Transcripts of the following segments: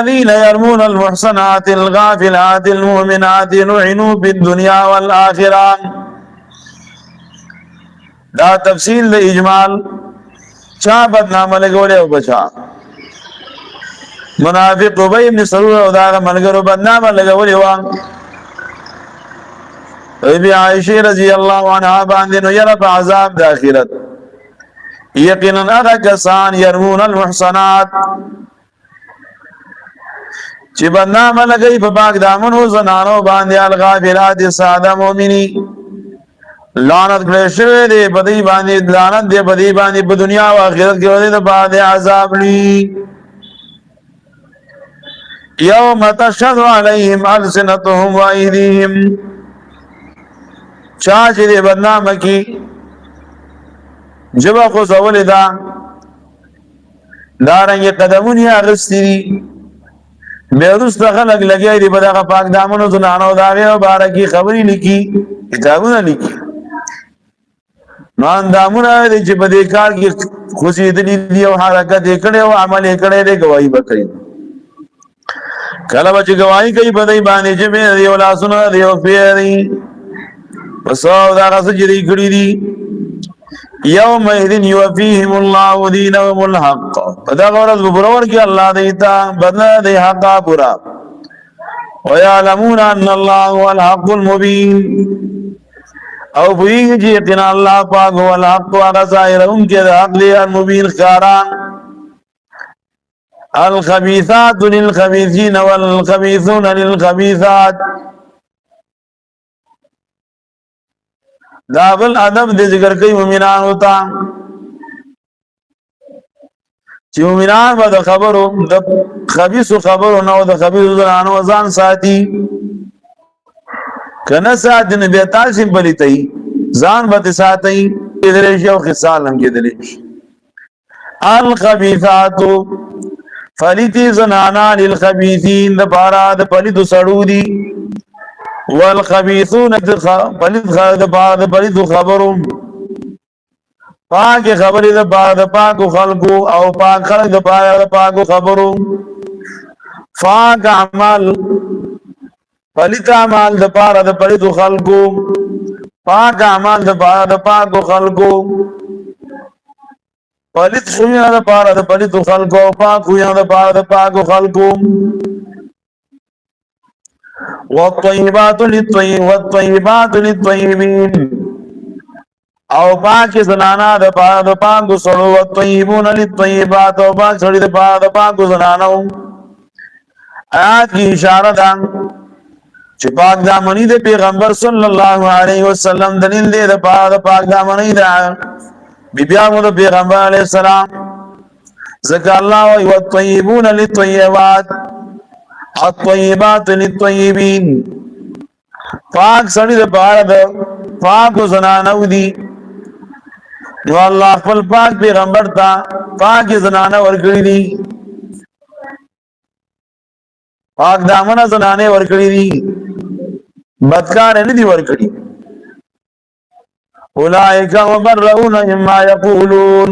والذین یرمون المحصنات الغافلات المؤمنات لعنوا فی الدنیا والآخرہ. دا تفصیل دا اجمال چا بدنامه لګولې او بچا منافق ابی بن سلول او دا ملګرو بدنامه لګولې و ابي عائشہ رضی الله عنها باندې نو یره په عذاب د آخرت یقینا هغه کسان يرمون المحصنات چې بدنامه لګي په پاک دامنو زنانو باندې الغافلات ساده مؤمنی لعنت کړي شوی دی بدی باندې لعنت دی بدی باندې په دنیا او آخرت کې ولې بعد عذاب لي يوم تشهد عليهم ألسنتهم وأيديهم چا چې دې بدنامه کی جبا خو زول دا دارنګ قدمونه اغستی دي بیرست خلق لګي دي په دغه پاک دامنو زنانو داغه مبارکي خبري لیکي کتابونه لیکي نو اندامونه دې چې په دې کار کې خوشي دي او حرکت کړي او عمل کړي دې گواہی وکړي کله چې گواہی کوي په دې باندې چې مې دی ولا سن دی او پیری وصاو دا غسجری کړی دي یوم اذن یوفیهم الله دینهم الحق دا ورځ برور کې الله دې ته بدل دې حق پورا ويعلمون ان الله هو الحق المبين او بوئی جی یقینا اللہ پاک هو الحق وغزائرهم کے حق لی المبین خاران الخبیثات للخبیثین والخبیثون للخبیثات دابل ادب دے ذکر کئی مومنان ہوتا چی مومنان با دا خبرو دا خبیث خبرو نو دا خبیث زنانو ازان ساتی کنه ساتنه به تاسو بلیتای ځان به ساتي دې شو خصال هم کې دلې الخبيثات فلیتی زنانا للخبيثين د بارا د پلیدو سړو دي والخبيثون پلید د بارا د پلیدو خبرو پاک خبرې د بارا د پاکو خلقو او پاک خلق د بارا د پاکو خبرو پاک عمل پلیت اعمال د پاره د پلیتو خلقو پاک اعمال د پاره د پاکو خلقو پلیت خویان د پاره د پلیتو خلقو پاک خویان د پاره د پاکو خلقو والطیبات للطیبین او پاک زنانا د پاره د پاکو سړو والطیبون للطیبات او پاک سړي د پاره د پاکو زنانو آیات کی اشاره ده چې پاک دامنی د پیغمبر صلی الله علیه وسلم دلیل دی د پاک دامنی د بیبیانو د پیغمبر علیه السلام ذکر الله او الطیبون للطیبات الطیبات للطیبین پاک سړي د پاره د پاک زنانو دي نو الله خپل پاک پیغمبر ته پاک زنانه ورکړي دي پاک دامنه زنانه ورکړي دي بدکار نه دي ورکړي اولئک مبرؤون مما یقولون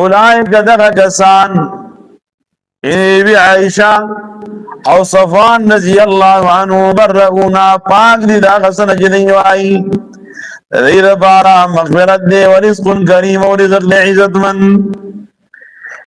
اولئک دغه کسان ای عائشہ او صفوان رضی الله عنه مبرؤون پاک دي دا غسن جنی وای غیر بارا مغفرت دے ورزق کریم او رزق عزت من